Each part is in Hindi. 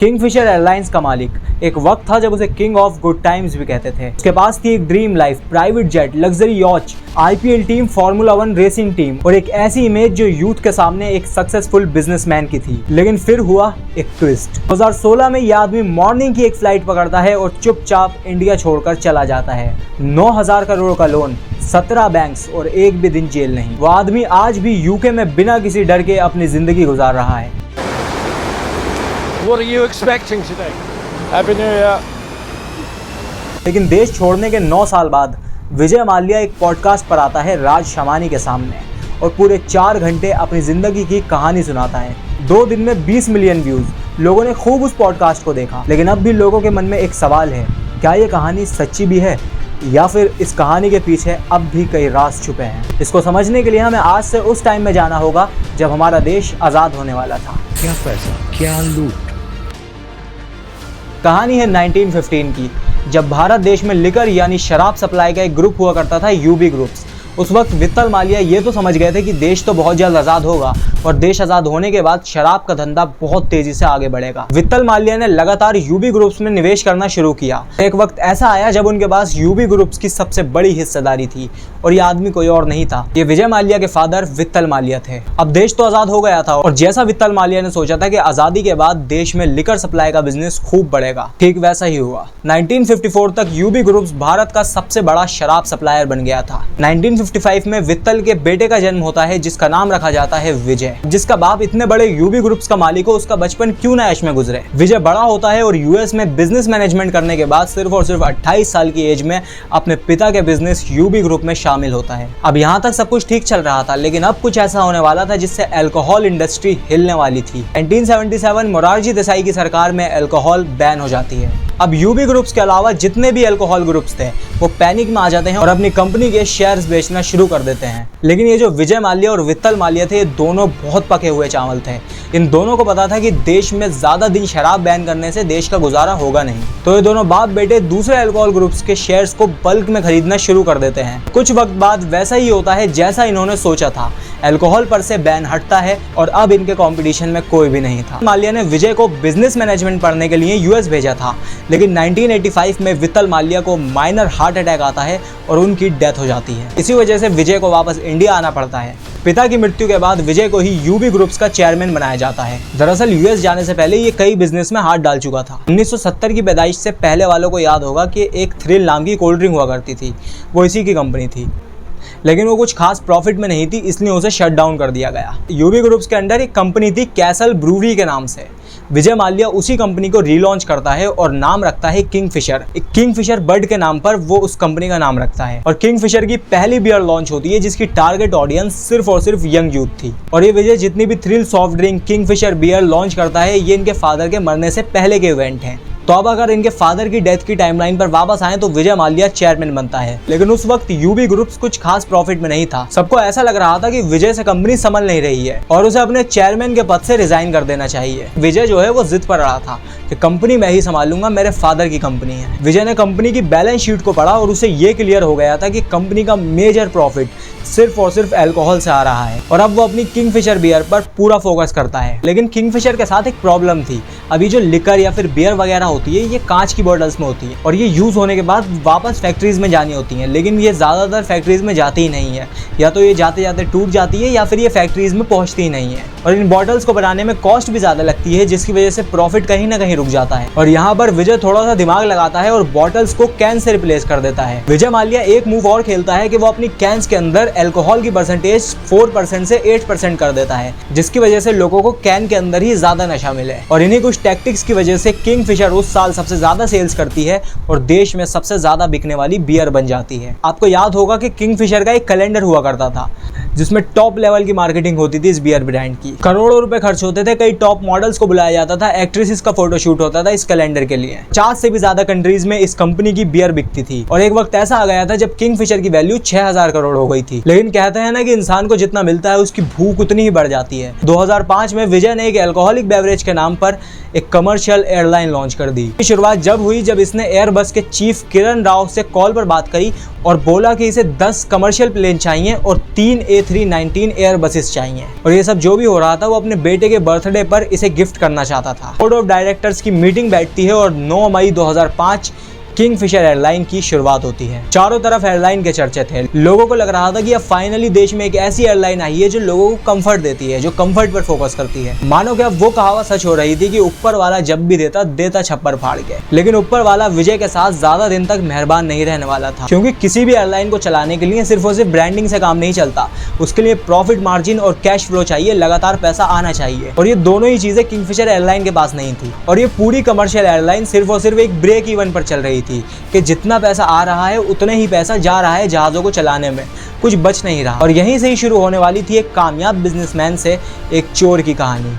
किंगफिशर एयरलाइंस का मालिक एक वक्त था जब उसे किंग ऑफ गुड टाइम्स भी कहते थे। उसके पास थी एक dream life, private jet, luxury yacht, IPL team, formula 1 racing team और एक ऐसी इमेज जो यूथ के सामने एक सक्सेसफुल बिजनेसमैन की थी। लेकिन फिर हुआ एक ट्विस्ट। 2016 में यह आदमी मॉर्निंग की एक फ्लाइट पकड़ता है और चुपचाप इंडिया छोड़कर चला जाता है। 9,000 करोड़ का लोन, 17 बैंक्स और एक भी दिन जेल नहीं। वो आदमी आज भी यूके में बिना किसी डर के अपनी जिंदगी गुजार रहा है। What are you expecting today? Happy New Year. लेकिन देश छोड़ने के 9 साल बाद विजय माल्या एक पॉडकास्ट पर आता है राज शमानी के सामने और पूरे 4 घंटे अपनी जिंदगी की कहानी सुनाता है। 2 दिन में 20 मिलियन व्यूज। लोगों ने खूब उस पॉडकास्ट को देखा, लेकिन अब भी लोगों के मन में एक सवाल है, क्या ये कहानी सच्ची भी है या फिर इस कहानी के पीछे अब भी कई राज छुपे हैं। इसको समझने के लिए हमें आज से उस टाइम में जाना होगा जब हमारा देश आज़ाद होने वाला था। क्या पैसा, क्या लूट। कहानी है 1915 की, जब भारत देश में लिकर यानी शराब सप्लाई का एक ग्रुप हुआ करता था, यूबी ग्रुप्स। उस वक्त वित्तल माल्या ये तो समझ गए थे कि देश तो बहुत जल्द आज़ाद होगा और देश आज़ाद होने के बाद शराब का धंधा बहुत तेजी से आगे बढ़ेगा। वित्तल माल्या ने लगातार यूबी ग्रुप्स में निवेश करना शुरू किया। एक वक्त ऐसा आया जब उनके पास यूबी ग्रुप्स की सबसे बड़ी हिस्सेदारी थी और ये आदमी कोई और नहीं था, ये विजय माल्या के फादर वित्तल माल्या थे। अब देश तो आज़ाद हो गया था और जैसा वित्तल माल्या ने सोचा था कि आज़ादी के बाद देश में लिकर सप्लाई का बिजनेस खूब बढ़ेगा, ठीक वैसा ही हुआ। 1954 तक यूबी ग्रुप्स भारत का सबसे बड़ा शराब सप्लायर बन गया था। 1955 में वित्तल के बेटे का जन्म होता है जिसका नाम रखा जाता है विजय। जिसका बाप इतने बड़े यूबी ग्रुप्स का मालिक हो, उसका बचपन क्यों ना ऐश में गुजरे। विजय बड़ा होता है और यूएस में बिजनेस मैनेजमेंट करने के बाद सिर्फ और सिर्फ 28 साल की एज में अपने पिता के बिजनेस यूबी ग्रुप में शामिल होता है। अब यहाँ तक सब कुछ ठीक चल रहा था, लेकिन अब कुछ ऐसा होने वाला था जिससे अल्कोहल इंडस्ट्री हिलने वाली थी। 1977 मोरारजी देसाई की सरकार में अल्कोहल बैन हो जाती है। अब यूबी ग्रुप्स के अलावा जितने भी अल्कोहल ग्रुप्स थे वो पैनिक में आ जाते हैं और अपनी कंपनी के शेयर्स बेचना शुरू कर देते हैं। लेकिन ये जो विजय माल्या और वित्तल माल्या थे, ये दोनों बहुत पके हुए चावल थे। इन दोनों को पता था कि देश में ज्यादा दिन शराब बैन करने से देश का गुजारा होगा नहीं, तो ये दोनों बाप बेटे दूसरे अल्कोहल ग्रुप्स के शेयर्स को बल्क में खरीदना शुरू कर देते हैं। कुछ वक्त बाद वैसा ही होता है जैसा इन्होंने सोचा था। अल्कोहल पर से बैन हटता है और अब इनके कंपटीशन में कोई भी नहीं था। माल्या ने विजय को बिजनेस मैनेजमेंट पढ़ने के लिए यूएस भेजा था, लेकिन 1985 में वित्तल माल्या को माइनर हार्ट अटैक आता है और उनकी डेथ हो जाती है। इसी वजह से विजय को वापस इंडिया आना पड़ता है। पिता की मृत्यु के बाद विजय को ही यूबी ग्रुप्स का चेयरमैन बनाया जाता है। दरअसल यूएस जाने से पहले ये कई बिजनेस में हाथ डाल चुका था। 1970 की पैदाइश से पहले वालों को याद होगा कि एक थ्रिल नाम की कोल्ड ड्रिंक हुआ करती थी, वो इसी की कंपनी थी, लेकिन वो कुछ खास प्रॉफिट में नहीं थी, इसलिए उसे शट डाउन कर दिया गया। यूबी ग्रुप्स के अंडर एक कंपनी थी कैसल ब्रूवरी के नाम से। विजय माल्या उसी कंपनी को रीलॉन्च करता है और नाम रखता है किंगफिशर। किंगफिशर बर्ड के नाम पर वो उस कंपनी का नाम रखता है और किंगफिशर की पहली बियर लॉन्च होती है जिसकी टारगेट ऑडियंस सिर्फ और सिर्फ यंग यूथ थी। और ये विजय जितनी भी Thrill soft drink Kingfisher beer launch करता है, ये इनके फादर के मरने से पहले के इवेंट हैं। तो अब अगर इनके फादर की डेथ की टाइमलाइन पर वापस आए तो विजय माल्या चेयरमैन बनता है। लेकिन उस वक्त यूबी ग्रुप्स कुछ खास प्रॉफिट में नहीं था। सबको ऐसा लग रहा था कि विजय से कंपनी संभल नहीं रही है और उसे अपने चेयरमैन के पद से रिजाइन कर देना चाहिए। विजय जो है वो जिद पर रहा था कि कंपनी मैं ही संभालूंगा, मेरे फादर की कंपनी है। विजय ने कंपनी की बैलेंस शीट को पढ़ा और उसे ये क्लियर हो गया था कि कंपनी का मेजर प्रॉफिट सिर्फ और सिर्फ अल्कोहल से आ रहा है और अब वो अपनी किंगफिशर बियर पर पूरा फोकस करता है। लेकिन किंगफिशर के साथ एक प्रॉब्लम थी। अभी जो लिकर या फिर बियर वगैरह होती है, ये कांच की बॉटल्स में होती है और ये यूज होने के बाद वापस फैक्ट्रीज में जानी होती हैं, लेकिन ये ज़्यादातर फैक्ट्रीज में जाती ही नहीं है। या तो ये जाते जाते टूट जाती है या फिर ये फैक्ट्रीज में पहुंचती ही नहीं है। और इन बॉटल्स को बनाने में कॉस्ट भी ज़्यादा लगती है, जिसकी वजह से प्रॉफिट कहीं ना कहीं रुक जाता है। और यहाँ पर विजय थोड़ा सा दिमाग लगाता है और बॉटल्स को कैन से रिप्लेस कर देता है। विजय माल्या एक मूव और खेलता है कि वो अपनी कैंस के अंदर अल्कोहल की परसेंटेज 4% से 8% कर देता है, जिसकी वजह से लोगों को कैन के अंदर ही ज्यादा नशा मिले। और इन्हीं कुछ टैक्टिक्स की वजह से किंगफिशर उस साल सबसे ज्यादा सेल्स करती है और देश में सबसे ज्यादा बिकने वाली बियर बन जाती है। आपको याद होगा कि किंगफिशर का एक कैलेंडर हुआ करता था जिसमें टॉप लेवल की मार्केटिंग होती थी इस बियर ब्रांड की। करोड़ों रुपए खर्च होते थे, कई टॉप मॉडल्स को बुलाया जाता था, एक्ट्रेसेस का फोटोशूट होता था इस कैलेंडर के लिए। 50 से भी ज्यादा कंट्रीज में इस कंपनी की बियर बिकती थी और एक वक्त ऐसा आ गया था जब किंगफिशर की वैल्यू 6000 करोड़ हो गई थी। लेकिन कहते हैं ना कि इंसान को जितना मिलता है उसकी भूख उतनी ही बढ़ जाती है। 2005 में विजय ने एक अल्कोहलिक बेवरेज के नाम पर एक कमर्शियल एयरलाइन लॉन्च कर दी। शुरुआत जब हुई जब इसने एयरबस के चीफ किरण राव से कॉल पर बात करी और बोला कि इसे 10 कमर्शियल प्लेन चाहिए और 3 A319 एयर बसेस चाहिए। और ये सब जो भी हो रहा था वो अपने बेटे के बर्थडे पर इसे गिफ्ट करना चाहता था। बोर्ड ऑफ डायरेक्टर्स की मीटिंग बैठती है और 9 मई 2005 किंगफिशर एयरलाइन की शुरुआत होती है। चारों तरफ एयरलाइन के चर्चे थे। लोगों को लग रहा था कि अब फाइनली देश में एक ऐसी एयरलाइन आई है जो लोगों को कंफर्ट देती है, जो कंफर्ट पर फोकस करती है। मानो कि अब वो कहावत सच हो रही थी कि ऊपर वाला जब भी देता छप्पर फाड़ के। लेकिन ऊपर वाला विजय के साथ ज्यादा दिन तक मेहरबान नहीं रहने वाला था, क्योंकि किसी भी एयरलाइन को चलाने के लिए सिर्फ और सिर्फ ब्रांडिंग से काम नहीं चलता। उसके लिए प्रॉफिट मार्जिन और कैश फ्लो चाहिए, लगातार पैसा आना चाहिए। और ये दोनों ही चीजें किंगफिशर एयरलाइन के पास नहीं थी। और ये पूरी कमर्शियल एयरलाइन सिर्फ और सिर्फ एक ब्रेक इवन पर चल रही थी कि जितना पैसा आ रहा है उतने ही पैसा जा रहा है जहाज़ों को चलाने में, कुछ बच नहीं रहा। और यहीं से ही शुरू होने वाली थी एक कामयाब बिजनेसमैन से एक चोर की कहानी।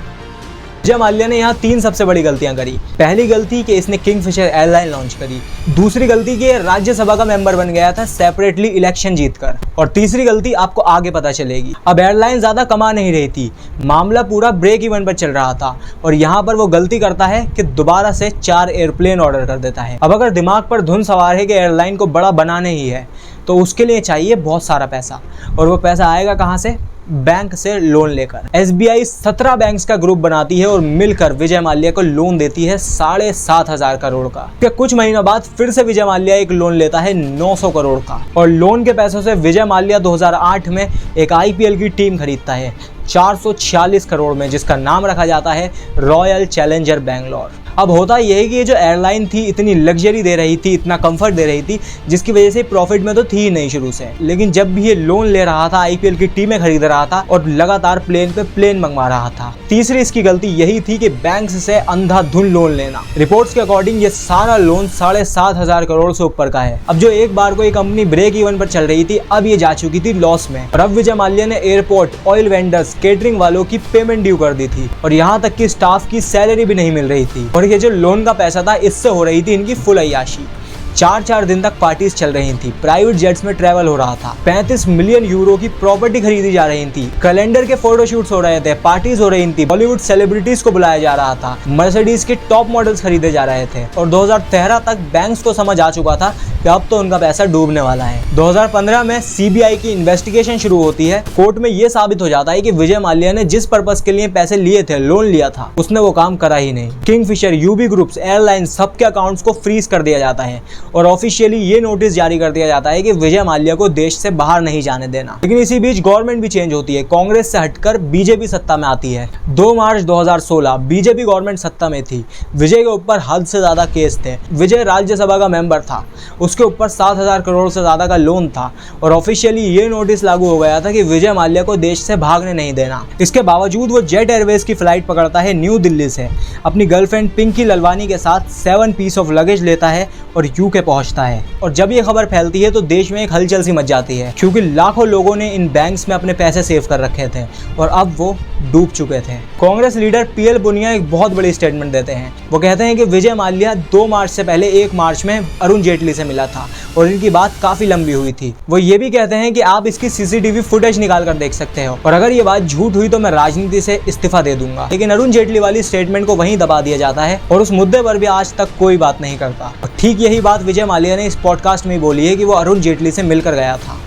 विजय माल्या ने यहाँ 3 सबसे बड़ी गलतियां करी। पहली गलती कि इसने किंगफिशर एयरलाइन लॉन्च करी। दूसरी गलती कि राज्यसभा का मेंबर बन गया था सेपरेटली इलेक्शन जीतकर। और तीसरी गलती आपको आगे पता चलेगी। अब एयरलाइन ज़्यादा कमा नहीं रही थी, मामला पूरा ब्रेक इवन पर चल रहा था। और यहाँ पर वो गलती करता है कि दोबारा से 4 एयरप्लेन ऑर्डर कर देता है। अब अगर दिमाग पर धुन सवार है कि एयरलाइन को बड़ा बनाना ही है तो उसके लिए चाहिए बहुत सारा पैसा। और वो पैसा आएगा कहाँ से? बैंक से लोन लेकर। SBI 17 बैंक्स का ग्रुप बनाती है और मिलकर विजय माल्या को लोन देती है 7,500 करोड़ का। फिर कुछ महीनों बाद फिर से विजय माल्या एक लोन लेता है 900 करोड़ का। और लोन के पैसों से विजय माल्या 2008 में एक IPL की टीम खरीदता है 446 करोड़ में, जिसका नाम रखा जाता है रॉयल चैलेंजर बैंगलोर। अब होता यह है कि ये जो एयरलाइन थी इतनी लग्जरी दे रही थी, इतना कंफर्ट दे रही थी, जिसकी वजह से प्रॉफिट में तो थी ही नहीं शुरू से। लेकिन जब भी ये लोन ले रहा था, IPL की टीमें खरीद रहा था और लगातार प्लेन पे प्लेन मंगवा रहा था। तीसरी इसकी गलती यही थी कि बैंक्स से अंधाधुन लोन लेना। रिपोर्ट्स के अकॉर्डिंग ये सारा लोन 7,500 करोड़ से ऊपर का है। अब जो एक बार कोई कंपनी ब्रेक इवन पर चल रही थी, अब ये जा चुकी थी लॉस में। और अब विजय माल्या ने एयरपोर्ट, ऑयल वेंडर्स, केटरिंग वालों की पेमेंट ड्यू कर दी थी और यहाँ तक कि स्टाफ की सैलरी भी नहीं मिल रही थी। और ये जो लोन का पैसा था इससे हो रही थी इनकी फुल अय्याशी। 4 दिन तक पार्टीज चल रही थी, प्राइवेट जेट्स में ट्रैवल हो रहा था, 35 मिलियन यूरो की प्रॉपर्टी खरीदी जा रही थी, कैलेंडर के फोटोशूट्स हो रहे थे, पार्टीज हो रही थी, बॉलीवुड सेलिब्रिटीज को बुलाया जा रहा था, मर्सिडीज के टॉप मॉडल्स खरीदे जा रहे थे। और 2013 तक बैंक्स को समझ आ चुका था कि अब तो उनका पैसा डूबने वाला है। 2015 में CBI की इन्वेस्टिगेशन शुरू होती है। कोर्ट में यह साबित हो जाता है कि विजय माल्या ने जिस पर्पस के लिए पैसे लिए थे, लोन लिया था, उसने वो काम करा ही नहीं। किंगफिशर, UB ग्रुप्स, एयरलाइन सबके अकाउंट्स को फ्रीज कर दिया जाता है और ऑफिशियली ये नोटिस जारी कर दिया जाता है कि विजय माल्या को देश से बाहर नहीं जाने देना। लेकिन इसी बीच गवर्नमेंट भी चेंज होती है। कांग्रेस से हटकर BJP सत्ता में आती है। 2 मार्च 2016 BJP गवर्नमेंट सत्ता में थी। विजय के ऊपर हद से ज्यादा केस थे। विजय राज्यसभा का मेंबर था, उसके ऊपर 7,000 करोड़ से ज्यादा का लोन था और ऑफिशियली ये नोटिस लागू हो गया था कि विजय माल्या को देश से भागने नहीं देना। इसके बावजूद वो जेट एयरवेज की फ्लाइट पकड़ता है न्यू दिल्ली से, अपनी गर्लफ्रेंड पिंकी ललवानी के साथ 7 पीस ऑफ लगेज लेता है और UK पहुंचता है। और जब ये खबर फैलती है तो देश में एक हलचल सी मच जाती है, क्योंकि लाखों लोगों ने इन बैंक्स में अपने पैसे सेव कर रखे थे और अब वो डूब चुके थे। कांग्रेस लीडर PL पुनिया एक बहुत बड़ी स्टेटमेंट देते हैं। वो कहते हैं कि विजय माल्या 2 मार्च से पहले 1 मार्च में अरुण जेटली से मिला था और इनकी बात काफी लंबी हुई थी। वो ये भी कहते हैं कि आप इसकी CCTV फुटेज निकाल कर देख सकते हो और अगर ये बात झूठ हुई तो मैं राजनीति से इस्तीफा दे दूंगा। लेकिन अरुण जेटली वाली स्टेटमेंट को वहीं दबा दिया जाता है और उस मुद्दे पर भी आज तक कोई बात नहीं करता। और ठीक यही बात विजय माल्या ने इस पॉडकास्ट में बोली है कि वो अरुण जेटली से मिलकर गया था।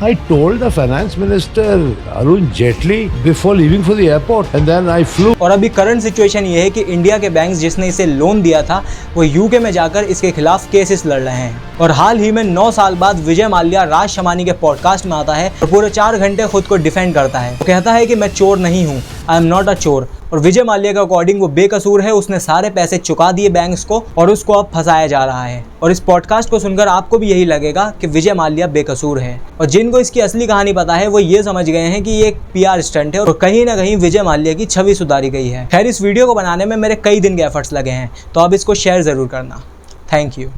I told the finance minister Arun Jaitley before leaving for the airport and then I flew. और अभी करंट सिचुएशन ये है कि इंडिया के बैंक्स जिसने इसे लोन दिया था वो UK में जाकर इसके खिलाफ केसेस लड़ रहे हैं। और हाल ही में 9 साल बाद विजय माल्या राज शमानी के पॉडकास्ट में आता है और पूरे 4 घंटे खुद को डिफेंड करता है। वो कहता है कि मैं चोर नहीं हूँ, आई एम नॉट अ चोर। और विजय माल्या के अकॉर्डिंग वो बेकसूर है, उसने सारे पैसे चुका दिए बैंक्स को और उसको अब फंसाया जा रहा है। और इस पॉडकास्ट को सुनकर आपको भी यही लगेगा कि विजय माल्या बेकसूर है। और जिनको इसकी असली कहानी पता है वो ये समझ गए हैं कि ये एक PR स्टंट है और कहीं ना कहीं विजय माल्या की छवि सुधारी गई है। खैर, इस वीडियो को बनाने में मेरे कई दिन के एफर्ट्स लगे हैं, तो अब इसको शेयर जरूर करना। Thank you.